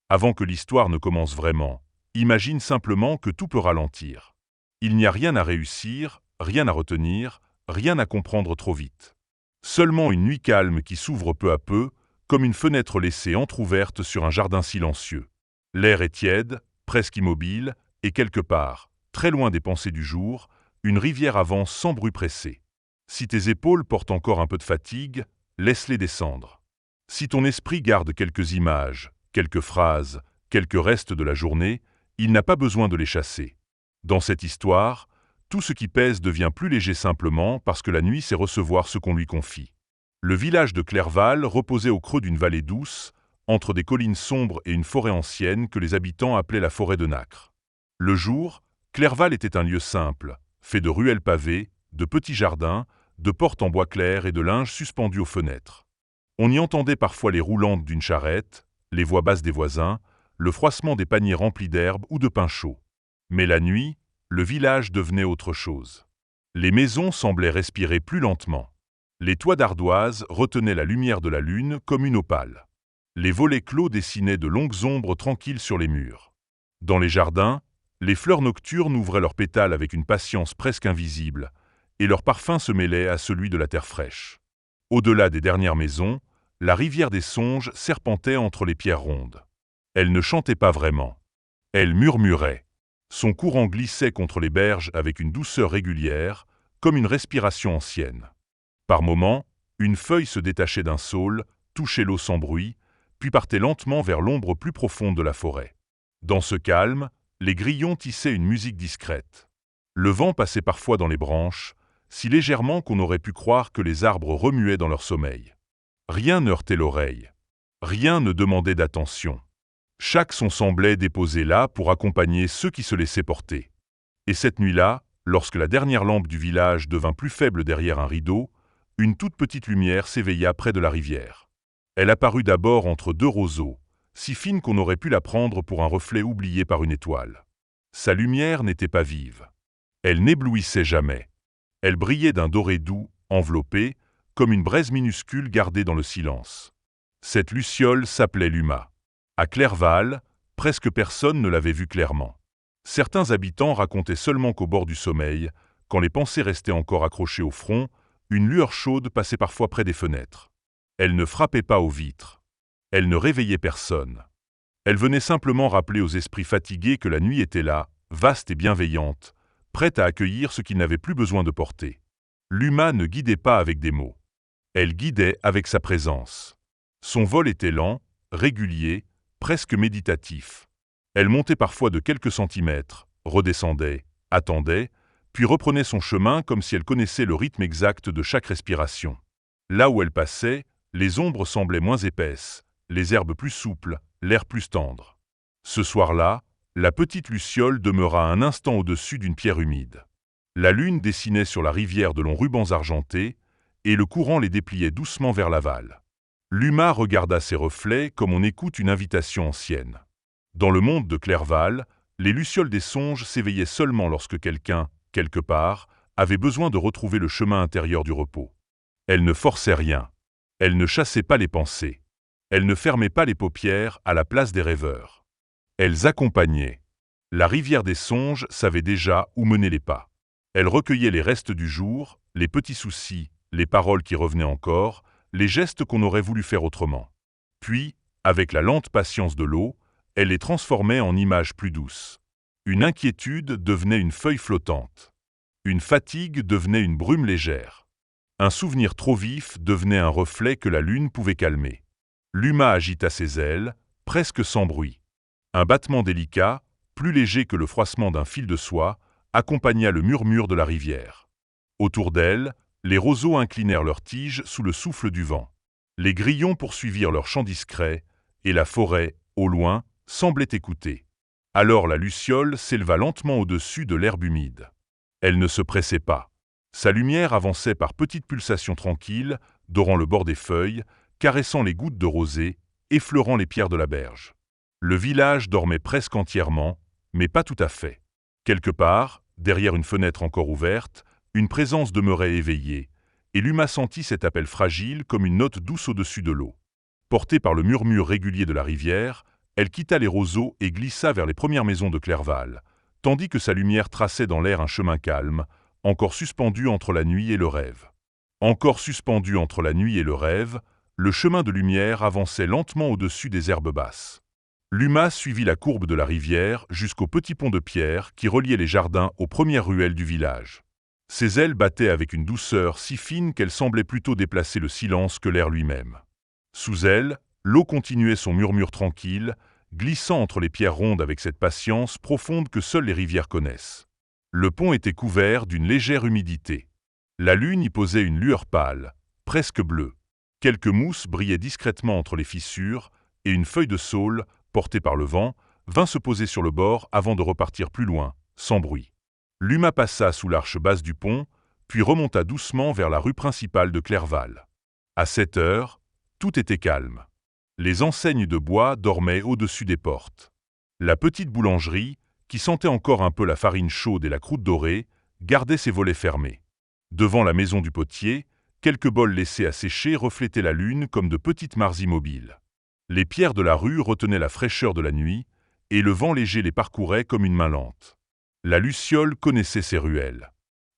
Avant que l'histoire ne commence vraiment, imagine simplement que tout peut ralentir. Il n'y a rien à réussir, rien à retenir, rien à comprendre trop vite. Seulement une nuit calme qui s'ouvre peu à peu, comme une fenêtre laissée entr'ouverte sur un jardin silencieux. L'air est tiède, presque immobile, et quelque part, très loin des pensées du jour, une rivière avance sans bruit pressé. Si tes épaules portent encore un peu de fatigue, laisse-les descendre. Si ton esprit garde quelques images, quelques phrases, quelques restes de la journée, il n'a pas besoin de les chasser. Dans cette histoire, tout ce qui pèse devient plus léger simplement parce que la nuit sait recevoir ce qu'on lui confie. Le village de Clerval reposait au creux d'une vallée douce, entre des collines sombres et une forêt ancienne que les habitants appelaient la forêt de Nacre. Le jour, Clerval était un lieu simple, fait de ruelles pavées, de petits jardins, de portes en bois clair et de linge suspendu aux fenêtres. On y entendait parfois les roulantes d'une charrette, les voix basses des voisins, le froissement des paniers remplis d'herbes ou de pain chaud. Mais la nuit, le village devenait autre chose. Les maisons semblaient respirer plus lentement. Les toits d'ardoise retenaient la lumière de la lune comme une opale. Les volets clos dessinaient de longues ombres tranquilles sur les murs. Dans les jardins, les fleurs nocturnes ouvraient leurs pétales avec une patience presque invisible, et leur parfum se mêlait à celui de la terre fraîche. Au-delà des dernières maisons, la rivière des songes serpentait entre les pierres rondes. Elle ne chantait pas vraiment. Elle murmurait. Son courant glissait contre les berges avec une douceur régulière, comme une respiration ancienne. Par moments, une feuille se détachait d'un saule, touchait l'eau sans bruit, puis partait lentement vers l'ombre plus profonde de la forêt. Dans ce calme, les grillons tissaient une musique discrète. Le vent passait parfois dans les branches, si légèrement qu'on aurait pu croire que les arbres remuaient dans leur sommeil. Rien n'heurtait l'oreille. Rien ne demandait d'attention. Chaque son semblait déposé là pour accompagner ceux qui se laissaient porter. Et cette nuit-là, lorsque la dernière lampe du village devint plus faible derrière un rideau, une toute petite lumière s'éveilla près de la rivière. Elle apparut d'abord entre deux roseaux, si fine qu'on aurait pu la prendre pour un reflet oublié par une étoile. Sa lumière n'était pas vive. Elle n'éblouissait jamais. Elle brillait d'un doré doux, enveloppé, comme une braise minuscule gardée dans le silence. Cette luciole s'appelait Luma. À Clerval, presque personne ne l'avait vue clairement. Certains habitants racontaient seulement qu'au bord du sommeil, quand les pensées restaient encore accrochées au front, une lueur chaude passait parfois près des fenêtres. Elle ne frappait pas aux vitres. Elle ne réveillait personne. Elle venait simplement rappeler aux esprits fatigués que la nuit était là, vaste et bienveillante, prête à accueillir ce qu'il n'avait plus besoin de porter. Luma ne guidait pas avec des mots. Elle guidait avec sa présence. Son vol était lent, régulier, presque méditatif. Elle montait parfois de quelques centimètres, redescendait, attendait, puis reprenait son chemin comme si elle connaissait le rythme exact de chaque respiration. Là où elle passait, les ombres semblaient moins épaisses, les herbes plus souples, l'air plus tendre. Ce soir-là, la petite luciole demeura un instant au-dessus d'une pierre humide. La lune dessinait sur la rivière de longs rubans argentés, et le courant les dépliait doucement vers l'aval. Luma regarda ses reflets comme on écoute une invitation ancienne. Dans le monde de Clerval, les lucioles des songes s'éveillaient seulement lorsque quelqu'un, quelque part, avait besoin de retrouver le chemin intérieur du repos. Elle ne forçait rien. Elle ne chassait pas les pensées. Elle ne fermait pas les paupières à la place des rêveurs. Elles accompagnaient. La rivière des songes savait déjà où mener les pas. Elle recueillait les restes du jour, les petits soucis, les paroles qui revenaient encore, les gestes qu'on aurait voulu faire autrement. Puis, avec la lente patience de l'eau, elle les transformait en images plus douces. Une inquiétude devenait une feuille flottante. Une fatigue devenait une brume légère. Un souvenir trop vif devenait un reflet que la lune pouvait calmer. Luma agita ses ailes, presque sans bruit. Un battement délicat, plus léger que le froissement d'un fil de soie, accompagna le murmure de la rivière. Autour d'elle, les roseaux inclinèrent leurs tiges sous le souffle du vent. Les grillons poursuivirent leur chant discret, et la forêt, au loin, semblait écouter. Alors la luciole s'éleva lentement au-dessus de l'herbe humide. Elle ne se pressait pas. Sa lumière avançait par petites pulsations tranquilles, dorant le bord des feuilles, caressant les gouttes de rosée, effleurant les pierres de la berge. Le village dormait presque entièrement, mais pas tout à fait. Quelque part, derrière une fenêtre encore ouverte, une présence demeurait éveillée, et Luma sentit cet appel fragile comme une note douce au-dessus de l'eau. Portée par le murmure régulier de la rivière, Elle quitta les roseaux et glissa vers les premières maisons de Clerval, tandis que sa lumière traçait dans l'air un chemin calme, encore suspendu entre la nuit et le rêve. Encore suspendu entre la nuit et le rêve, le chemin de lumière avançait lentement au-dessus des herbes basses. Luma suivit la courbe de la rivière jusqu'au petit pont de pierre qui reliait les jardins aux premières ruelles du village. Ses ailes battaient avec une douceur si fine qu'elle semblait plutôt déplacer le silence que l'air lui-même. Sous elle, l'eau continuait son murmure tranquille, glissant entre les pierres rondes avec cette patience profonde que seules les rivières connaissent. Le pont était couvert d'une légère humidité. La lune y posait une lueur pâle, presque bleue. Quelques mousses brillaient discrètement entre les fissures, et une feuille de saule, portée par le vent, vint se poser sur le bord avant de repartir plus loin, sans bruit. Luma passa sous l'arche basse du pont, puis remonta doucement vers la rue principale de Clerval. À cette heure, tout était calme. Les enseignes de bois dormaient au-dessus des portes. La petite boulangerie, qui sentait encore un peu la farine chaude et la croûte dorée, gardait ses volets fermés. Devant la maison du potier, quelques bols laissés à sécher reflétaient la lune comme de petites mares immobiles. Les pierres de la rue retenaient la fraîcheur de la nuit, et le vent léger les parcourait comme une main lente. La luciole connaissait ces ruelles.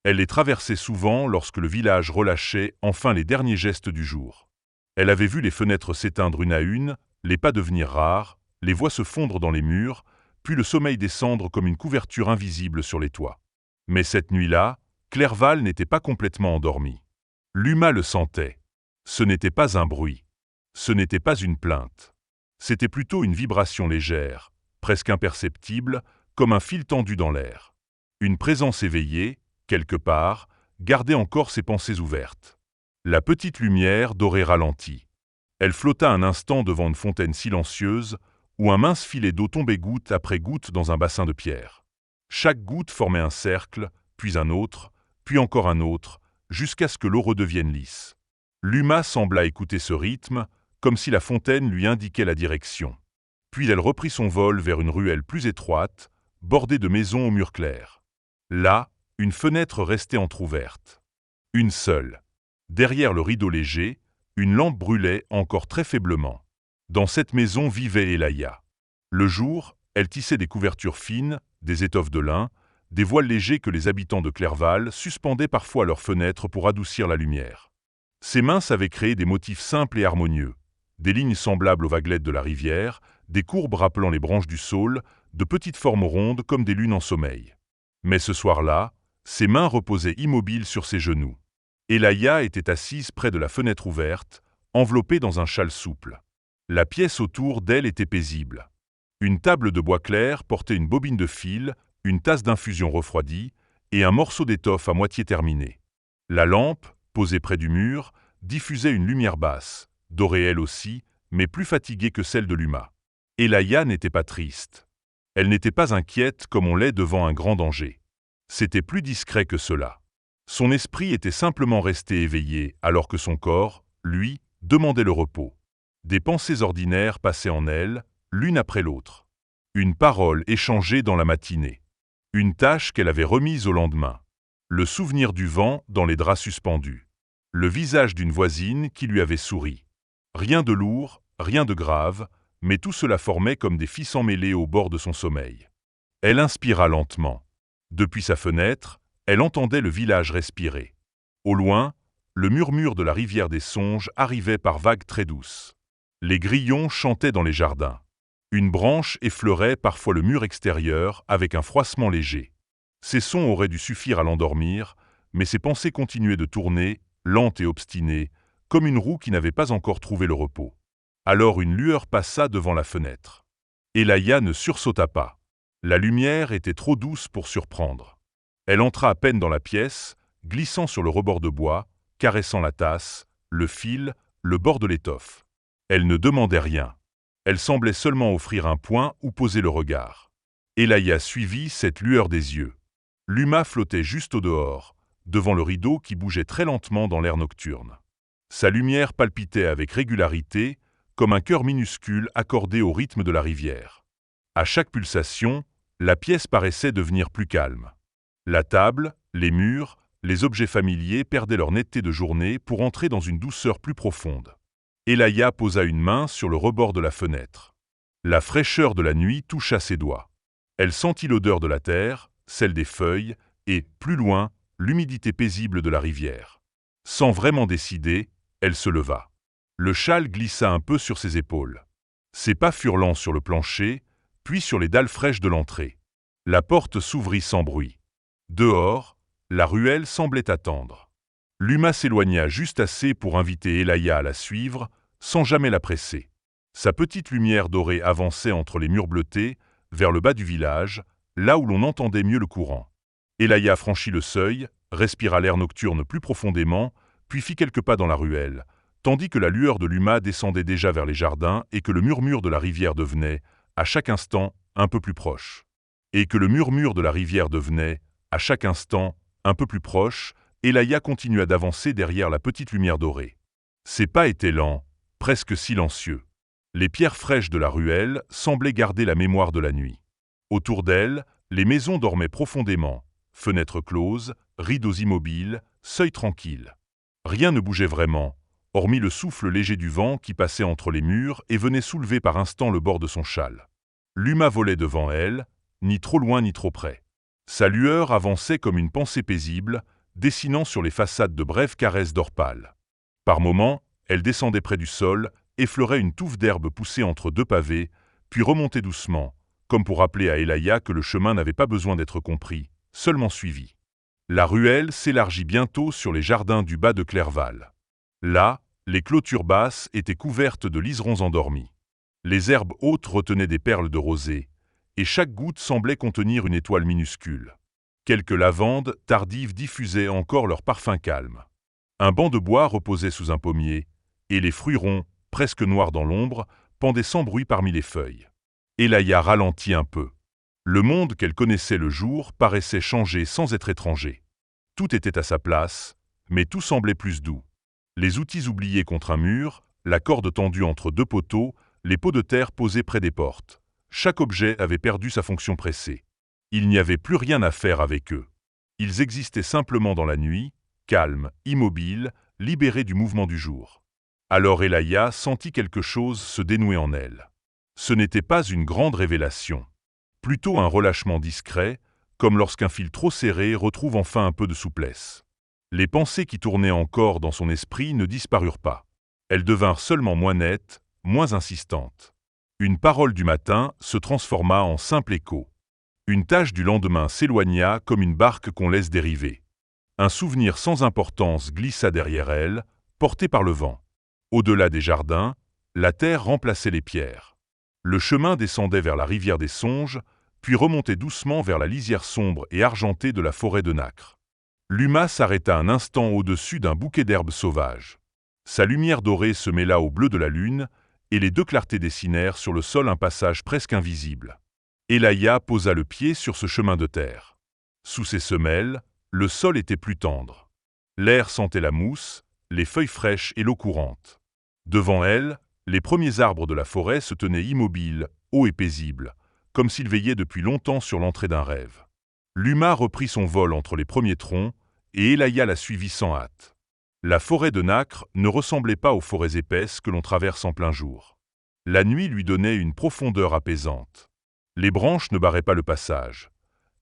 Elle les traversait souvent lorsque le village relâchait enfin les derniers gestes du jour. Elle avait vu les fenêtres s'éteindre une à une, les pas devenir rares, les voix se fondre dans les murs, puis le sommeil descendre comme une couverture invisible sur les toits. Mais cette nuit-là, Clerval n'était pas complètement endormi. Luma le sentait. Ce n'était pas un bruit. Ce n'était pas une plainte. C'était plutôt une vibration légère, presque imperceptible, comme un fil tendu dans l'air. Une présence éveillée, quelque part, gardait encore ses pensées ouvertes. La petite lumière dorée ralentit. Elle flotta un instant devant une fontaine silencieuse, où un mince filet d'eau tombait goutte après goutte dans un bassin de pierre. Chaque goutte formait un cercle, puis un autre, puis encore un autre, jusqu'à ce que l'eau redevienne lisse. Luma sembla écouter ce rythme, comme si la fontaine lui indiquait la direction. Puis elle reprit son vol vers une ruelle plus étroite, bordée de maisons aux murs clairs. Là, une fenêtre restait entr'ouverte. Une seule. Derrière le rideau léger, une lampe brûlait encore très faiblement. Dans cette maison vivait Elaya. Le jour, elle tissait des couvertures fines, des étoffes de lin, des voiles légers que les habitants de Clerval suspendaient parfois à leurs fenêtres pour adoucir la lumière. Ses mains savaient créer des motifs simples et harmonieux, des lignes semblables aux vaguelettes de la rivière, des courbes rappelant les branches du saule, de petites formes rondes comme des lunes en sommeil. Mais ce soir-là, ses mains reposaient immobiles sur ses genoux. Elaya était assise près de la fenêtre ouverte, enveloppée dans un châle souple. La pièce autour d'elle était paisible. Une table de bois clair portait une bobine de fil, une tasse d'infusion refroidie et un morceau d'étoffe à moitié terminé. La lampe, posée près du mur, diffusait une lumière basse, dorée elle aussi, mais plus fatiguée que celle de Luma. Elaya n'était pas triste. Elle n'était pas inquiète comme on l'est devant un grand danger. C'était plus discret que cela. Son esprit était simplement resté éveillé alors que son corps, lui, demandait le repos. Des pensées ordinaires passaient en elle, l'une après l'autre. Une parole échangée dans la matinée. Une tâche qu'elle avait remise au lendemain. Le souvenir du vent dans les draps suspendus. Le visage d'une voisine qui lui avait souri. Rien de lourd, rien de grave, mais tout cela formait comme des fils emmêlés au bord de son sommeil. Elle inspira lentement. Depuis sa fenêtre, elle entendait le village respirer. Au loin, le murmure de la rivière des songes arrivait par vagues très douces. Les grillons chantaient dans les jardins. Une branche effleurait parfois le mur extérieur avec un froissement léger. Ces sons auraient dû suffire à l'endormir, mais ses pensées continuaient de tourner, lentes et obstinées, comme une roue qui n'avait pas encore trouvé le repos. Alors une lueur passa devant la fenêtre. Elaya ne sursauta pas. La lumière était trop douce pour surprendre. Elle entra à peine dans la pièce, glissant sur le rebord de bois, caressant la tasse, le fil, le bord de l'étoffe. Elle ne demandait rien. Elle semblait seulement offrir un point où poser le regard. Elaya suivit cette lueur des yeux. Luma flottait juste au dehors, devant le rideau qui bougeait très lentement dans l'air nocturne. Sa lumière palpitait avec régularité, comme un cœur minuscule accordé au rythme de la rivière. À chaque pulsation, la pièce paraissait devenir plus calme. La table, les murs, les objets familiers perdaient leur netteté de journée pour entrer dans une douceur plus profonde. Elaya posa une main sur le rebord de la fenêtre. La fraîcheur de la nuit toucha ses doigts. Elle sentit l'odeur de la terre, celle des feuilles, et, plus loin, l'humidité paisible de la rivière. Sans vraiment décider, elle se leva. Le châle glissa un peu sur ses épaules. Ses pas furent lents sur le plancher, puis sur les dalles fraîches de l'entrée. La porte s'ouvrit sans bruit. Dehors, la ruelle semblait attendre. Luma s'éloigna juste assez pour inviter Elaya à la suivre, sans jamais la presser. Sa petite lumière dorée avançait entre les murs bleutés, vers le bas du village, là où l'on entendait mieux le courant. Elaya franchit le seuil, respira l'air nocturne plus profondément, puis fit quelques pas dans la ruelle, tandis que la lueur de Luma descendait déjà vers les jardins et que le murmure de la rivière devenait, à chaque instant, un peu plus proche. Et que le murmure de la rivière devenait, à chaque instant, un peu plus proche, Elaya continua d'avancer derrière la petite lumière dorée. Ses pas étaient lents, presque silencieux. Les pierres fraîches de la ruelle semblaient garder la mémoire de la nuit. Autour d'elle, les maisons dormaient profondément, fenêtres closes, rideaux immobiles, seuil tranquille. Rien ne bougeait vraiment, hormis le souffle léger du vent qui passait entre les murs et venait soulever par instants le bord de son châle. Luma volait devant elle, ni trop loin ni trop près. Sa lueur avançait comme une pensée paisible, dessinant sur les façades de brèves caresses d'or pâle. Par moments, elle descendait près du sol, effleurait une touffe d'herbe poussée entre deux pavés, puis remontait doucement, comme pour rappeler à Elaya que le chemin n'avait pas besoin d'être compris, seulement suivi. La ruelle s'élargit bientôt sur les jardins du bas de Clerval. Là, les clôtures basses étaient couvertes de liserons endormis. Les herbes hautes retenaient des perles de rosée, et chaque goutte semblait contenir une étoile minuscule. Quelques lavandes tardives diffusaient encore leur parfum calme. Un banc de bois reposait sous un pommier, et les fruits ronds, presque noirs dans l'ombre, pendaient sans bruit parmi les feuilles. Elaya ralentit un peu. Le monde qu'elle connaissait le jour paraissait changer sans être étranger. Tout était à sa place, mais tout semblait plus doux. Les outils oubliés contre un mur, la corde tendue entre deux poteaux, les pots de terre posés près des portes. Chaque objet avait perdu sa fonction pressée. Il n'y avait plus rien à faire avec eux. Ils existaient simplement dans la nuit, calmes, immobiles, libérés du mouvement du jour. Alors Elaya sentit quelque chose se dénouer en elle. Ce n'était pas une grande révélation. Plutôt un relâchement discret, comme lorsqu'un fil trop serré retrouve enfin un peu de souplesse. Les pensées qui tournaient encore dans son esprit ne disparurent pas. Elles devinrent seulement moins nettes, moins insistantes. Une parole du matin se transforma en simple écho. Une tâche du lendemain s'éloigna comme une barque qu'on laisse dériver. Un souvenir sans importance glissa derrière elle, porté par le vent. Au-delà des jardins, la terre remplaçait les pierres. Le chemin descendait vers la rivière des songes, puis remontait doucement vers la lisière sombre et argentée de la forêt de nacre. Luma s'arrêta un instant au-dessus d'un bouquet d'herbes sauvages. Sa lumière dorée se mêla au bleu de la lune, et les deux clartés dessinèrent sur le sol un passage presque invisible. Elaya posa le pied sur ce chemin de terre. Sous ses semelles, le sol était plus tendre. L'air sentait la mousse, les feuilles fraîches et l'eau courante. Devant elle, les premiers arbres de la forêt se tenaient immobiles, hauts et paisibles, comme s'ils veillaient depuis longtemps sur l'entrée d'un rêve. Luma reprit son vol entre les premiers troncs, et Elaya la suivit sans hâte. La forêt de nacre ne ressemblait pas aux forêts épaisses que l'on traverse en plein jour. La nuit lui donnait une profondeur apaisante. Les branches ne barraient pas le passage.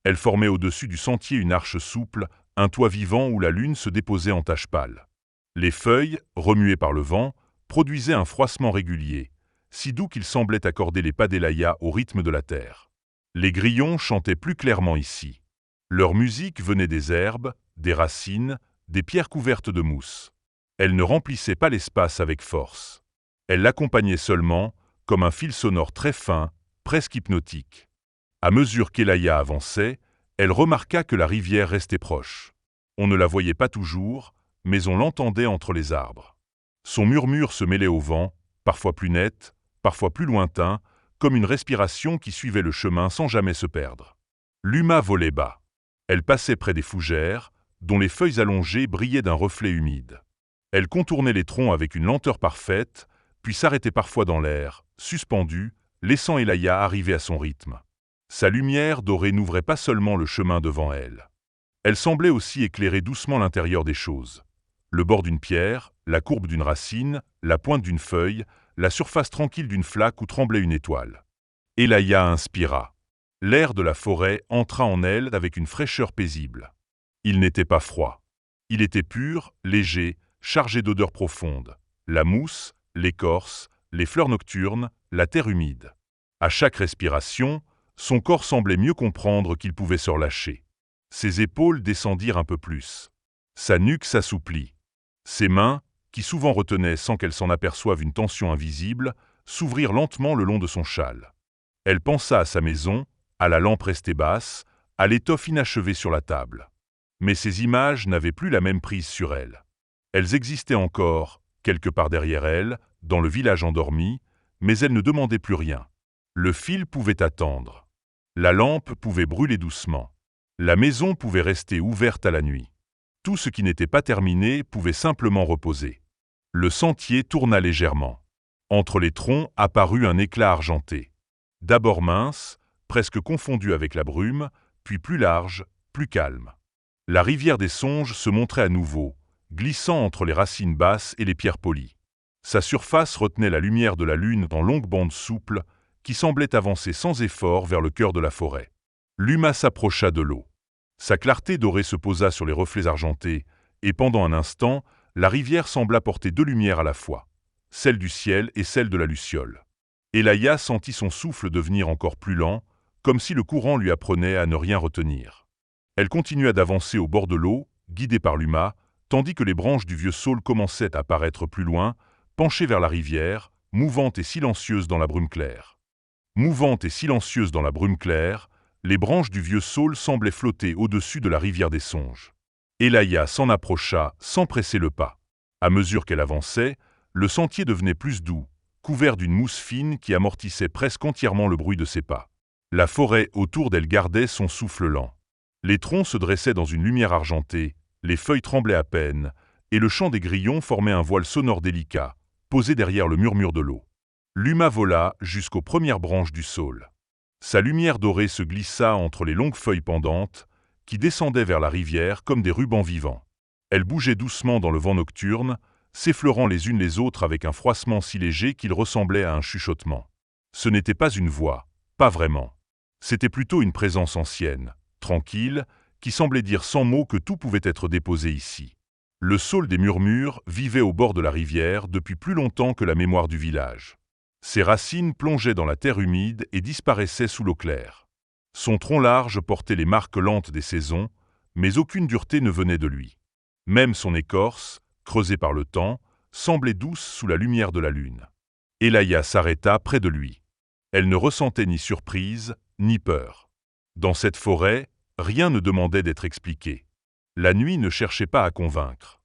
Elles formaient au-dessus du sentier une arche souple, un toit vivant où la lune se déposait en taches pâles. Les feuilles, remuées par le vent, produisaient un froissement régulier, si doux qu'il semblait accorder les pas d'Elaya au rythme de la terre. Les grillons chantaient plus clairement ici. Leur musique venait des herbes, des racines, des pierres couvertes de mousse. Elle ne remplissait pas l'espace avec force. Elle l'accompagnait seulement, comme un fil sonore très fin, presque hypnotique. À mesure qu'Elaya avançait, elle remarqua que la rivière restait proche. On ne la voyait pas toujours, mais on l'entendait entre les arbres. Son murmure se mêlait au vent, parfois plus net, parfois plus lointain, comme une respiration qui suivait le chemin sans jamais se perdre. Luma volait bas. Elle passait près des fougères, dont les feuilles allongées brillaient d'un reflet humide. Elle contournait les troncs avec une lenteur parfaite, puis s'arrêtait parfois dans l'air, suspendue, laissant Elaya arriver à son rythme. Sa lumière dorée n'ouvrait pas seulement le chemin devant elle. Elle semblait aussi éclairer doucement l'intérieur des choses. Le bord d'une pierre, la courbe d'une racine, la pointe d'une feuille, la surface tranquille d'une flaque où tremblait une étoile. Elaya inspira. L'air de la forêt entra en elle avec une fraîcheur paisible. Il n'était pas froid. Il était pur, léger, chargé d'odeurs profondes. La mousse, l'écorce, les fleurs nocturnes, la terre humide. À chaque respiration, son corps semblait mieux comprendre qu'il pouvait se relâcher. Ses épaules descendirent un peu plus. Sa nuque s'assouplit. Ses mains, qui souvent retenaient sans qu'elle s'en aperçoive une tension invisible, s'ouvrirent lentement le long de son châle. Elle pensa à sa maison, à la lampe restée basse, à l'étoffe inachevée sur la table. Mais ces images n'avaient plus la même prise sur elle. Elles existaient encore, quelque part derrière elle, dans le village endormi, mais elles ne demandaient plus rien. Le fil pouvait attendre. La lampe pouvait brûler doucement. La maison pouvait rester ouverte à la nuit. Tout ce qui n'était pas terminé pouvait simplement reposer. Le sentier tourna légèrement. Entre les troncs apparut un éclat argenté. D'abord mince, presque confondu avec la brume, puis plus large, plus calme. La rivière des songes se montrait à nouveau, glissant entre les racines basses et les pierres polies. Sa surface retenait la lumière de la lune en longues bandes souples, qui semblaient avancer sans effort vers le cœur de la forêt. Luma s'approcha de l'eau. Sa clarté dorée se posa sur les reflets argentés, et pendant un instant, la rivière sembla porter deux lumières à la fois, celle du ciel et celle de la luciole. Elaya sentit son souffle devenir encore plus lent, comme si le courant lui apprenait à ne rien retenir. Elle continua d'avancer au bord de l'eau, guidée par Luma, tandis que les branches du vieux saule commençaient à paraître plus loin, penchées vers la rivière, mouvantes et silencieuses dans la brume claire. Mouvantes et silencieuses dans la brume claire, les branches du vieux saule semblaient flotter au-dessus de la rivière des songes. Elaya s'en approcha sans presser le pas. À mesure qu'elle avançait, le sentier devenait plus doux, couvert d'une mousse fine qui amortissait presque entièrement le bruit de ses pas. La forêt autour d'elle gardait son souffle lent. Les troncs se dressaient dans une lumière argentée, les feuilles tremblaient à peine, et le chant des grillons formait un voile sonore délicat, posé derrière le murmure de l'eau. Luma vola jusqu'aux premières branches du saule. Sa lumière dorée se glissa entre les longues feuilles pendantes, qui descendaient vers la rivière comme des rubans vivants. Elle bougeait doucement dans le vent nocturne, s'effleurant les unes les autres avec un froissement si léger qu'il ressemblait à un chuchotement. Ce n'était pas une voix, pas vraiment. C'était plutôt une présence ancienne, tranquille, qui semblait dire sans mots que tout pouvait être déposé ici. Le saule des murmures vivait au bord de la rivière depuis plus longtemps que la mémoire du village. Ses racines plongeaient dans la terre humide et disparaissaient sous l'eau claire. Son tronc large portait les marques lentes des saisons, mais aucune dureté ne venait de lui. Même son écorce, creusée par le temps, semblait douce sous la lumière de la lune. Elaya s'arrêta près de lui. Elle ne ressentait ni surprise, ni peur. Dans cette forêt, rien ne demandait d'être expliqué. La nuit ne cherchait pas à convaincre.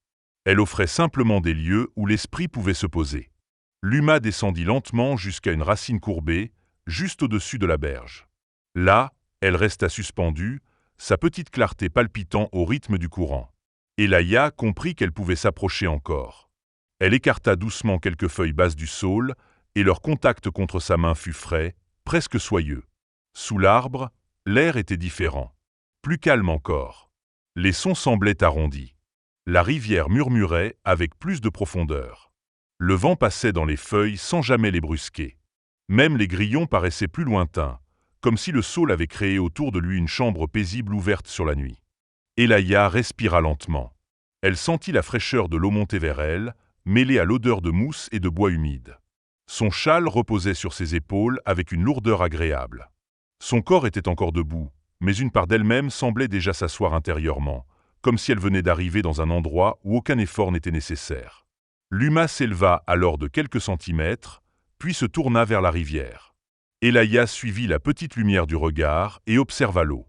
Elle offrait simplement des lieux où l'esprit pouvait se poser. Luma descendit lentement jusqu'à une racine courbée, juste au-dessus de la berge. Là, elle resta suspendue, sa petite clarté palpitant au rythme du courant. Elaya comprit qu'elle pouvait s'approcher encore. Elle écarta doucement quelques feuilles basses du saule, et leur contact contre sa main fut frais, presque soyeux. Sous l'arbre, l'air était différent, plus calme encore. Les sons semblaient arrondis. La rivière murmurait avec plus de profondeur. Le vent passait dans les feuilles sans jamais les brusquer. Même les grillons paraissaient plus lointains, comme si le saule avait créé autour de lui une chambre paisible ouverte sur la nuit. Elaya respira lentement. Elle sentit la fraîcheur de l'eau monter vers elle, mêlée à l'odeur de mousse et de bois humide. Son châle reposait sur ses épaules avec une lourdeur agréable. Son corps était encore debout, mais une part d'elle-même semblait déjà s'asseoir intérieurement, comme si elle venait d'arriver dans un endroit où aucun effort n'était nécessaire. Luma s'éleva alors de quelques centimètres, puis se tourna vers la rivière. Elaya suivit la petite lumière du regard et observa l'eau.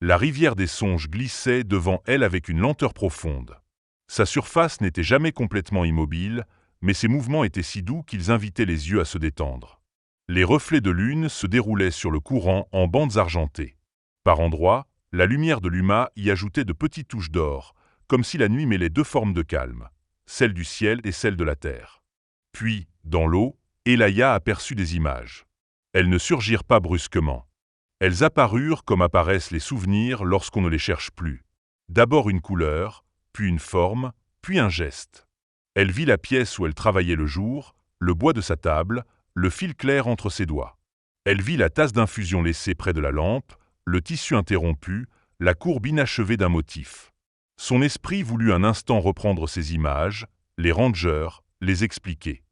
La rivière des songes glissait devant elle avec une lenteur profonde. Sa surface n'était jamais complètement immobile, mais ses mouvements étaient si doux qu'ils invitaient les yeux à se détendre. Les reflets de lune se déroulaient sur le courant en bandes argentées. Par endroits, la lumière de Luma y ajoutait de petites touches d'or, comme si la nuit mêlait deux formes de calme, celle du ciel et celle de la terre. Puis, dans l'eau, Elaya aperçut des images. Elles ne surgirent pas brusquement. Elles apparurent comme apparaissent les souvenirs lorsqu'on ne les cherche plus. D'abord une couleur, puis une forme, puis un geste. Elle vit la pièce où elle travaillait le jour, le bois de sa table, le fil clair entre ses doigts. Elle vit la tasse d'infusion laissée près de la lampe, le tissu interrompu, la courbe inachevée d'un motif. Son esprit voulut un instant reprendre ces images, les rangers, les expliquer.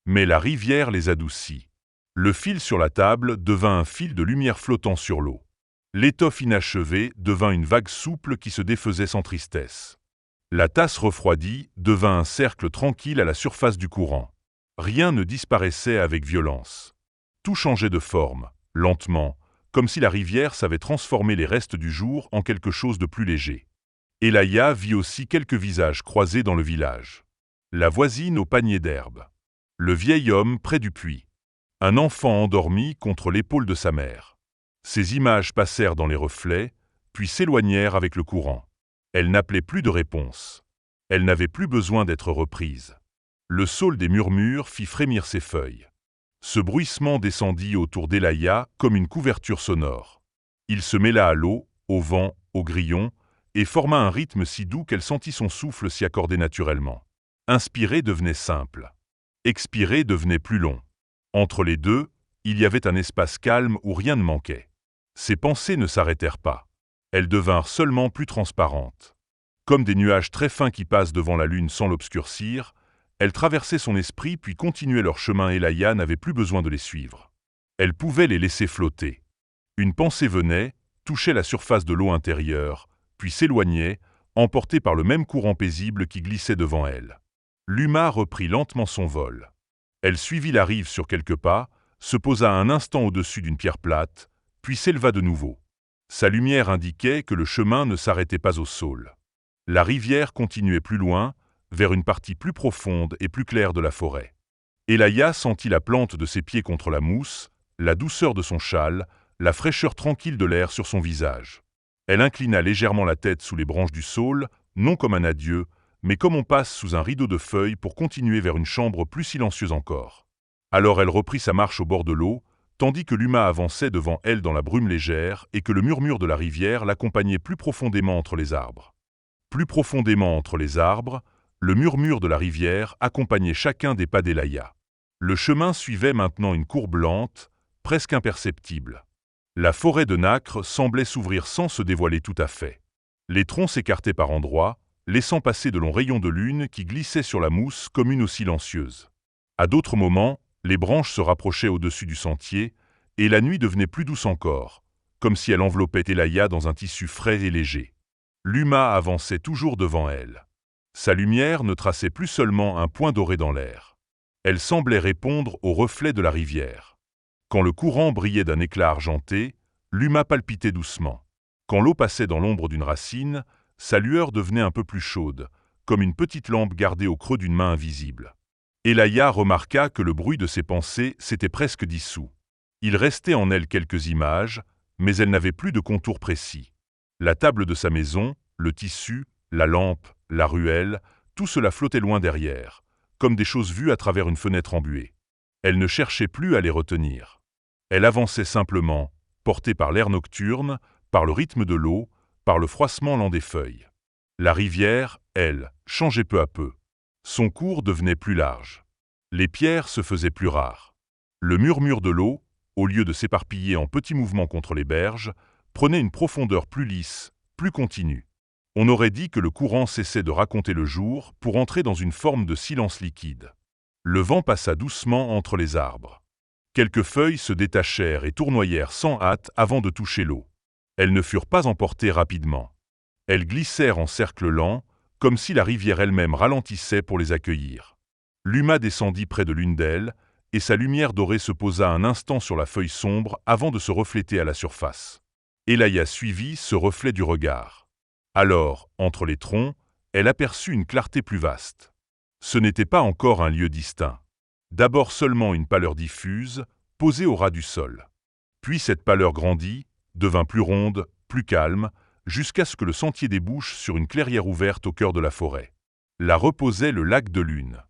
Mais la rivière les adoucit. Le fil sur la table devint un fil de lumière flottant sur l'eau. L'étoffe inachevée devint une vague souple qui se défaisait sans tristesse. La tasse refroidie devint un cercle tranquille à la surface du courant. Rien ne disparaissait avec violence. Tout changeait de forme, lentement, comme si la rivière savait transformer les restes du jour en quelque chose de plus léger. Elaya vit aussi quelques visages croisés dans le village. La voisine au panier d'herbe. Le vieil homme près du puits. Un enfant endormi contre l'épaule de sa mère. Ces images passèrent dans les reflets, puis s'éloignèrent avec le courant. Elle n'appelait plus de réponse. Elle n'avait plus besoin d'être reprise. Le saule des murmures fit frémir ses feuilles. Ce bruissement descendit autour d'Elaya comme une couverture sonore. Il se mêla à l'eau, au vent, au grillon, et forma un rythme si doux qu'elle sentit son souffle s'y accorder naturellement. Inspirer devenait simple. Expirer devenait plus long. Entre les deux, il y avait un espace calme où rien ne manquait. Ses pensées ne s'arrêtèrent pas. Elles devinrent seulement plus transparentes. Comme des nuages très fins qui passent devant la lune sans l'obscurcir, elles traversaient son esprit puis continuaient leur chemin. Elaya n'avait plus besoin de les suivre. Elle pouvait les laisser flotter. Une pensée venait, touchait la surface de l'eau intérieure, puis s'éloignait, emportée par le même courant paisible qui glissait devant elle. L'Uma reprit lentement son vol. Elle suivit la rive sur quelques pas, se posa un instant au-dessus d'une pierre plate, puis s'éleva de nouveau. Sa lumière indiquait que le chemin ne s'arrêtait pas au saule. La rivière continuait plus loin, vers une partie plus profonde et plus claire de la forêt. Elaya sentit la plante de ses pieds contre la mousse, la douceur de son châle, la fraîcheur tranquille de l'air sur son visage. Elle inclina légèrement la tête sous les branches du saule, non comme un adieu, mais comme on passe sous un rideau de feuilles pour continuer vers une chambre plus silencieuse encore. Alors elle reprit sa marche au bord de l'eau, tandis que l'Uma avançait devant elle dans la brume légère et que le murmure de la rivière l'accompagnait plus profondément entre les arbres. Plus profondément entre les arbres, le murmure de la rivière accompagnait chacun des pas d'Elaya. Le chemin suivait maintenant une courbe lente, presque imperceptible. La forêt de nacre semblait s'ouvrir sans se dévoiler tout à fait. Les troncs s'écartaient par endroits, laissant passer de longs rayons de lune qui glissaient sur la mousse comme une eau silencieuse. À d'autres moments, les branches se rapprochaient au-dessus du sentier, et la nuit devenait plus douce encore, comme si elle enveloppait Elaya dans un tissu frais et léger. L'Uma avançait toujours devant elle. Sa lumière ne traçait plus seulement un point doré dans l'air. Elle semblait répondre au reflet de la rivière. Quand le courant brillait d'un éclat argenté, l'Uma palpitait doucement. Quand l'eau passait dans l'ombre d'une racine, sa lueur devenait un peu plus chaude, comme une petite lampe gardée au creux d'une main invisible. Elaya remarqua que le bruit de ses pensées s'était presque dissous. Il restait en elle quelques images, mais elle n'avait plus de contours précis. La table de sa maison, le tissu, la lampe, la ruelle, tout cela flottait loin derrière, comme des choses vues à travers une fenêtre embuée. Elle ne cherchait plus à les retenir. Elle avançait simplement, portée par l'air nocturne, par le rythme de l'eau, par le froissement lent des feuilles. La rivière, elle, changeait peu à peu. Son cours devenait plus large. Les pierres se faisaient plus rares. Le murmure de l'eau, au lieu de s'éparpiller en petits mouvements contre les berges, prenait une profondeur plus lisse, plus continue. On aurait dit que le courant cessait de raconter le jour pour entrer dans une forme de silence liquide. Le vent passa doucement entre les arbres. Quelques feuilles se détachèrent et tournoyèrent sans hâte avant de toucher l'eau. Elles ne furent pas emportées rapidement. Elles glissèrent en cercle lent, comme si la rivière elle-même ralentissait pour les accueillir. L'Uma descendit près de l'une d'elles, et sa lumière dorée se posa un instant sur la feuille sombre avant de se refléter à la surface. Elaya suivit ce reflet du regard. Alors, entre les troncs, elle aperçut une clarté plus vaste. Ce n'était pas encore un lieu distinct. D'abord seulement une pâleur diffuse, posée au ras du sol. Puis cette pâleur grandit, devint plus ronde, plus calme, jusqu'à ce que le sentier débouche sur une clairière ouverte au cœur de la forêt. Là reposait le lac de Lune.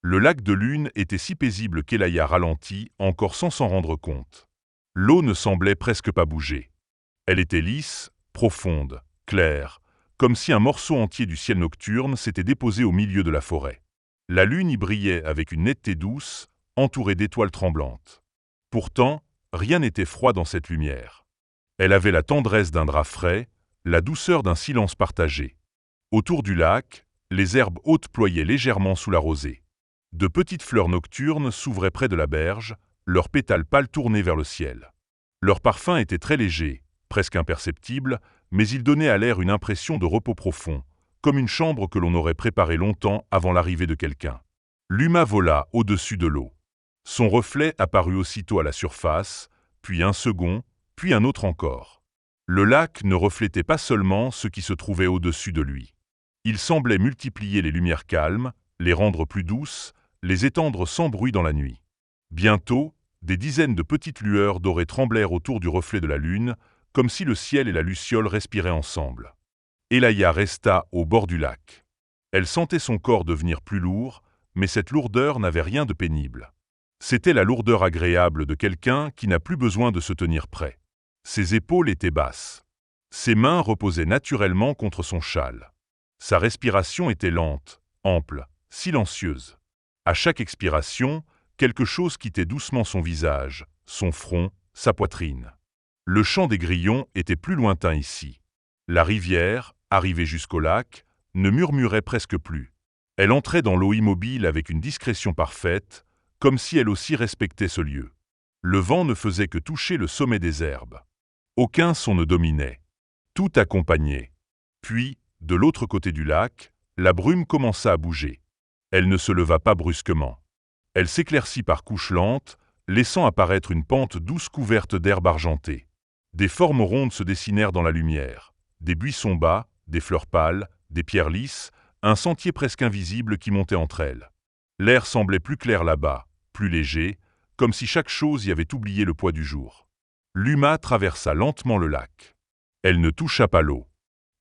Le lac de Lune était si paisible qu'Elaya ralentit, encore sans s'en rendre compte. L'eau ne semblait presque pas bouger. Elle était lisse, profonde, claire, comme si un morceau entier du ciel nocturne s'était déposé au milieu de la forêt. La lune y brillait avec une netteté douce, entourée d'étoiles tremblantes. Pourtant, Rien n'était froid dans cette lumière. Elle avait la tendresse d'un drap frais, la douceur d'un silence partagé. Autour du lac, les herbes hautes ployaient légèrement sous la rosée. De petites fleurs nocturnes s'ouvraient près de la berge, leurs pétales pâles tournés vers le ciel. Leur parfum était très léger, presque imperceptible, mais il donnait à l'air une impression de repos profond, comme une chambre que l'on aurait préparée longtemps avant l'arrivée de quelqu'un. L'Uma vola au-dessus de l'eau. Son reflet apparut aussitôt à la surface, puis un second, puis un autre encore. Le lac ne reflétait pas seulement ce qui se trouvait au-dessus de lui. Il semblait multiplier les lumières calmes, les rendre plus douces, les étendre sans bruit dans la nuit. Bientôt, des dizaines de petites lueurs dorées tremblèrent autour du reflet de la lune, comme si le ciel et la luciole respiraient ensemble. Elaya resta au bord du lac. Elle sentait son corps devenir plus lourd, mais cette lourdeur n'avait rien de pénible. C'était la lourdeur agréable de quelqu'un qui n'a plus besoin de se tenir prêt. Ses épaules étaient basses. Ses mains reposaient naturellement contre son châle. Sa respiration était lente, ample, silencieuse. À chaque expiration, quelque chose quittait doucement son visage, son front, sa poitrine. Le chant des grillons était plus lointain ici. La rivière, arrivée jusqu'au lac, ne murmurait presque plus. Elle entrait dans l'eau immobile avec une discrétion parfaite, comme si elle aussi respectait ce lieu. Le vent ne faisait que toucher le sommet des herbes. Aucun son ne dominait. Tout accompagnait. Puis, de l'autre côté du lac, la brume commença à bouger. Elle ne se leva pas brusquement. Elle s'éclaircit par couches lentes, laissant apparaître une pente douce couverte d'herbe argentée. Des formes rondes se dessinèrent dans la lumière. Des buissons bas, des fleurs pâles, des pierres lisses, un sentier presque invisible qui montait entre elles. L'air semblait plus clair là-bas, plus léger, comme si chaque chose y avait oublié le poids du jour. L'Uma traversa lentement le lac. Elle ne toucha pas l'eau.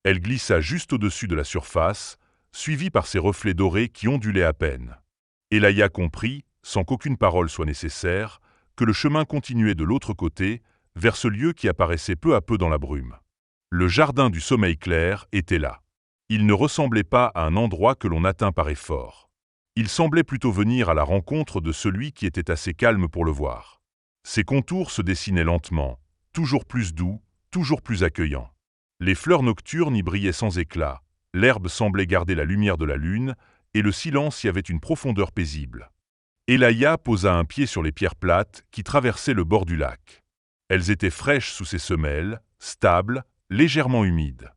Elle glissa juste au-dessus de la surface, suivie par ses reflets dorés qui ondulaient à peine. Elaya comprit, sans qu'aucune parole soit nécessaire, que le chemin continuait de l'autre côté, vers ce lieu qui apparaissait peu à peu dans la brume. Le jardin du sommeil clair était là. Il ne ressemblait pas à un endroit que l'on atteint par effort. Il semblait plutôt venir à la rencontre de celui qui était assez calme pour le voir. Ses contours se dessinaient lentement, toujours plus doux, toujours plus accueillants. Les fleurs nocturnes y brillaient sans éclat, l'herbe semblait garder la lumière de la lune, et le silence y avait une profondeur paisible. Elaya posa un pied sur les pierres plates qui traversaient le bord du lac. Elles étaient fraîches sous ses semelles, stables, légèrement humides.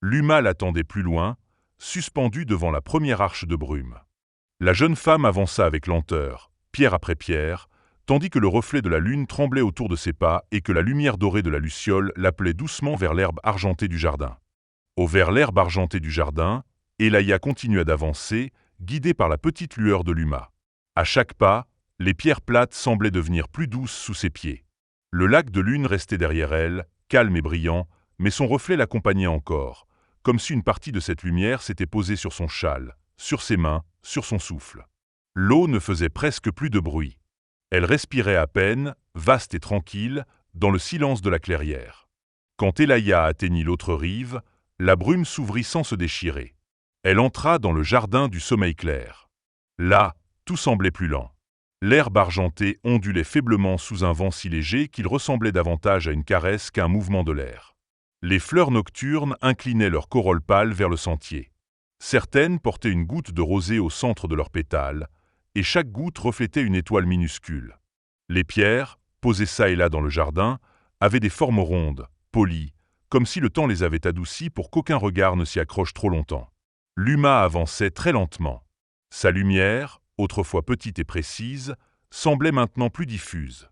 L'Uma l'attendait plus loin, suspendue devant la première arche de brume. La jeune femme avança avec lenteur, pierre après pierre, tandis que le reflet de la lune tremblait autour de ses pas et que la lumière dorée de la luciole l'appelait doucement vers l'herbe argentée du jardin. Vers l'herbe argentée du jardin, Elaya continua d'avancer, guidée par la petite lueur de l'Uma. À chaque pas, les pierres plates semblaient devenir plus douces sous ses pieds. Le lac de lune restait derrière elle, calme et brillant, mais son reflet l'accompagnait encore, comme si une partie de cette lumière s'était posée sur son châle, sur ses mains, sur son souffle. L'eau ne faisait presque plus de bruit. Elle respirait à peine, vaste et tranquille, dans le silence de la clairière. Quand Elaya atteignit l'autre rive, la brume s'ouvrit sans se déchirer. Elle entra dans le jardin du sommeil clair. Là, tout semblait plus lent. L'herbe argentée ondulait faiblement sous un vent si léger qu'il ressemblait davantage à une caresse qu'à un mouvement de l'air. Les fleurs nocturnes inclinaient leurs corolles pâles vers le sentier. Certaines portaient une goutte de rosée au centre de leurs pétales, et chaque goutte reflétait une étoile minuscule. Les pierres, posées çà et là dans le jardin, avaient des formes rondes, polies, comme si le temps les avait adoucies pour qu'aucun regard ne s'y accroche trop longtemps. L'Uma avançait très lentement. Sa lumière, autrefois petite et précise, semblait maintenant plus diffuse.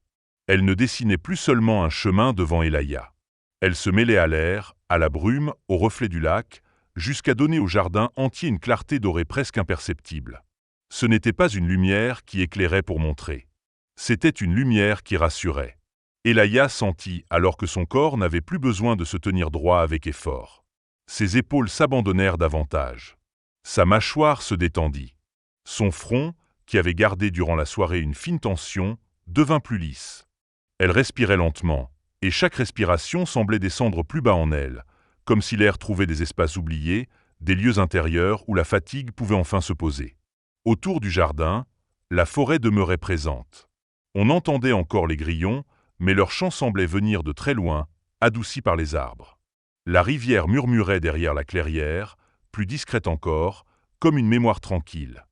Elle ne dessinait plus seulement un chemin devant Elaya. Elle se mêlait à l'air, à la brume, au reflet du lac, jusqu'à donner au jardin entier une clarté dorée presque imperceptible. Ce n'était pas une lumière qui éclairait pour montrer. C'était une lumière qui rassurait. Elaya sentit alors que son corps n'avait plus besoin de se tenir droit avec effort. Ses épaules s'abandonnèrent davantage. Sa mâchoire se détendit. Son front, qui avait gardé durant la soirée une fine tension, devint plus lisse. Elle respirait lentement, et chaque respiration semblait descendre plus bas en elle, comme si l'air trouvait des espaces oubliés, des lieux intérieurs où la fatigue pouvait enfin se poser. Autour du jardin, la forêt demeurait présente. On entendait encore les grillons, mais leur chant semblait venir de très loin, adouci par les arbres. La rivière murmurait derrière la clairière, plus discrète encore, comme une mémoire tranquille.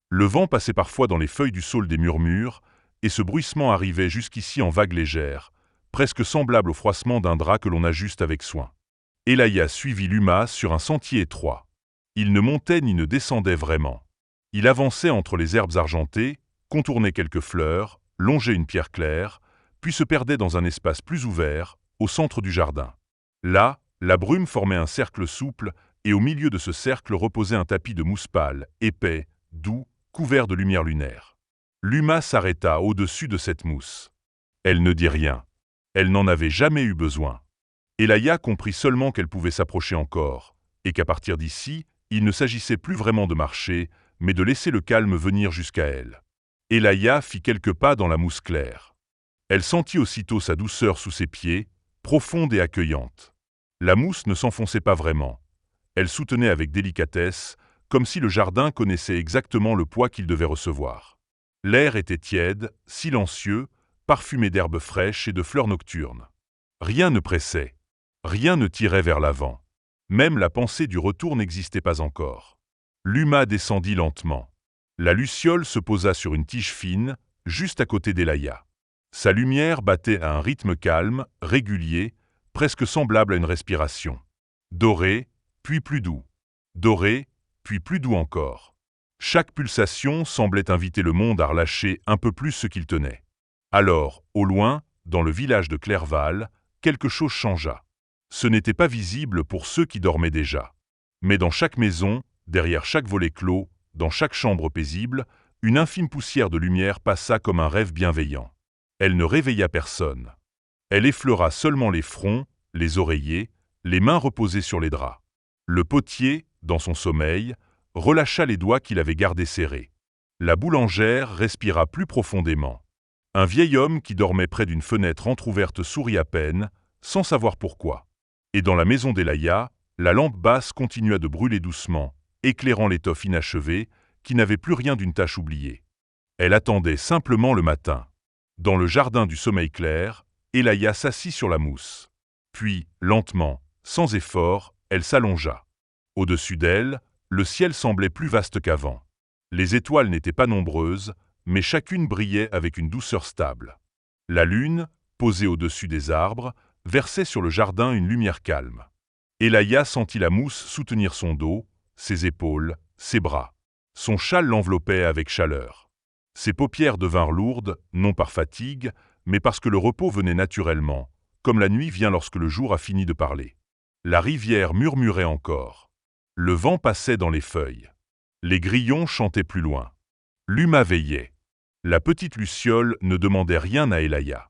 Le vent passait parfois dans les feuilles du saule des murmures, et ce bruissement arrivait jusqu'ici en vagues légères, presque semblable au froissement d'un drap que l'on ajuste avec soin. Elaya suivit Luma sur un sentier étroit. Il ne montait ni ne descendait vraiment. Il avançait entre les herbes argentées, contournait quelques fleurs, longeait une pierre claire, puis se perdait dans un espace plus ouvert, au centre du jardin. Là, la brume formait un cercle souple, et au milieu de ce cercle reposait un tapis de mousse pâle, épais, doux, couvert de lumière lunaire. Luma s'arrêta au-dessus de cette mousse. Elle ne dit rien. Elle n'en avait jamais eu besoin. Elaya comprit seulement qu'elle pouvait s'approcher encore, et qu'à partir d'ici, il ne s'agissait plus vraiment de marcher, mais de laisser le calme venir jusqu'à elle. Elaya fit quelques pas dans la mousse claire. Elle sentit aussitôt sa douceur sous ses pieds, profonde et accueillante. La mousse ne s'enfonçait pas vraiment. Elle soutenait avec délicatesse, comme si le jardin connaissait exactement le poids qu'il devait recevoir. L'air était tiède, silencieux, parfumé d'herbes fraîches et de fleurs nocturnes. Rien ne pressait. Rien ne tirait vers l'avant. Même la pensée du retour n'existait pas encore. Luma descendit lentement. La luciole se posa sur une tige fine, juste à côté d'Elaya. Sa lumière battait à un rythme calme, régulier, presque semblable à une respiration. Doré, puis plus doux. Doré, puis plus doux encore. Chaque pulsation semblait inviter le monde à relâcher un peu plus ce qu'il tenait. Alors, au loin, dans le village de Clerval, quelque chose changea. Ce n'était pas visible pour ceux qui dormaient déjà. Mais dans chaque maison, derrière chaque volet clos, dans chaque chambre paisible, une infime poussière de lumière passa comme un rêve bienveillant. Elle ne réveilla personne. Elle effleura seulement les fronts, les oreillers, les mains reposées sur les draps. Le potier, dans son sommeil, relâcha les doigts qu'il avait gardés serrés. La boulangère respira plus profondément. Un vieil homme qui dormait près d'une fenêtre entr'ouverte sourit à peine, sans savoir pourquoi. Et dans la maison d'Elaya, la lampe basse continua de brûler doucement, éclairant l'étoffe inachevée, qui n'avait plus rien d'une tâche oubliée. Elle attendait simplement le matin. Dans le jardin du sommeil clair, Elaya s'assit sur la mousse. Puis, lentement, sans effort, elle s'allongea. Au-dessus d'elle, le ciel semblait plus vaste qu'avant. Les étoiles n'étaient pas nombreuses, mais chacune brillait avec une douceur stable. La lune, posée au-dessus des arbres, versait sur le jardin une lumière calme. Elaya sentit la mousse soutenir son dos, ses épaules, ses bras. Son châle l'enveloppait avec chaleur. Ses paupières devinrent lourdes, non par fatigue, mais parce que le repos venait naturellement, comme la nuit vient lorsque le jour a fini de parler. La rivière murmurait encore. Le vent passait dans les feuilles. Les grillons chantaient plus loin. Luma veillait. La petite luciole ne demandait rien à Elaya.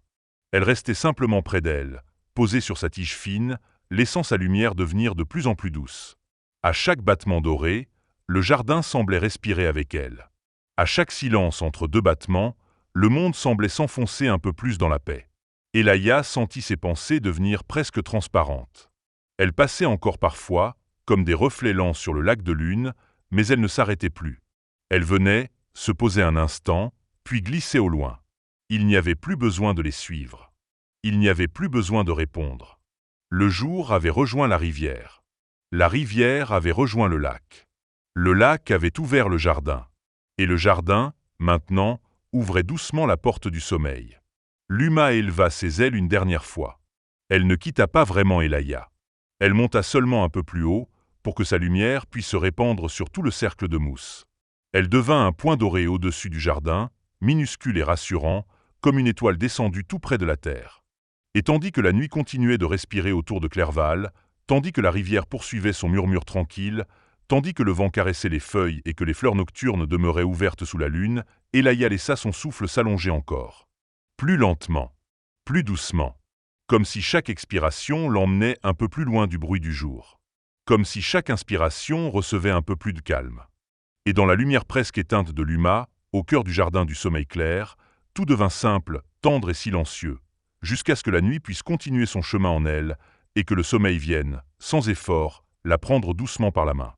Elle restait simplement près d'elle, posée sur sa tige fine, laissant sa lumière devenir de plus en plus douce. À chaque battement doré, le jardin semblait respirer avec elle. À chaque silence entre deux battements, le monde semblait s'enfoncer un peu plus dans la paix. Elaya sentit ses pensées devenir presque transparentes. Elles passaient encore parfois, comme des reflets lents sur le lac de lune, mais elles ne s'arrêtaient plus. Elles venaient, se posaient un instant, puis glissaient au loin. Il n'y avait plus besoin de les suivre. Il n'y avait plus besoin de répondre. Le jour avait rejoint la rivière. La rivière avait rejoint le lac. Le lac avait ouvert le jardin. Et le jardin, maintenant, ouvrait doucement la porte du sommeil. Luma éleva ses ailes une dernière fois. Elle ne quitta pas vraiment Elaya. Elle monta seulement un peu plus haut, pour que sa lumière puisse se répandre sur tout le cercle de mousse. Elle devint un point doré au-dessus du jardin, minuscule et rassurant, comme une étoile descendue tout près de la terre. Et tandis que la nuit continuait de respirer autour de Clerval, tandis que la rivière poursuivait son murmure tranquille, tandis que le vent caressait les feuilles et que les fleurs nocturnes demeuraient ouvertes sous la lune, Elaya laissa son souffle s'allonger encore. Plus lentement, plus doucement, comme si chaque expiration l'emmenait un peu plus loin du bruit du jour. Comme si chaque inspiration recevait un peu plus de calme. Et dans la lumière presque éteinte de Luma, au cœur du jardin du sommeil clair, tout devint simple, tendre et silencieux, jusqu'à ce que la nuit puisse continuer son chemin en elle, et que le sommeil vienne, sans effort, la prendre doucement par la main.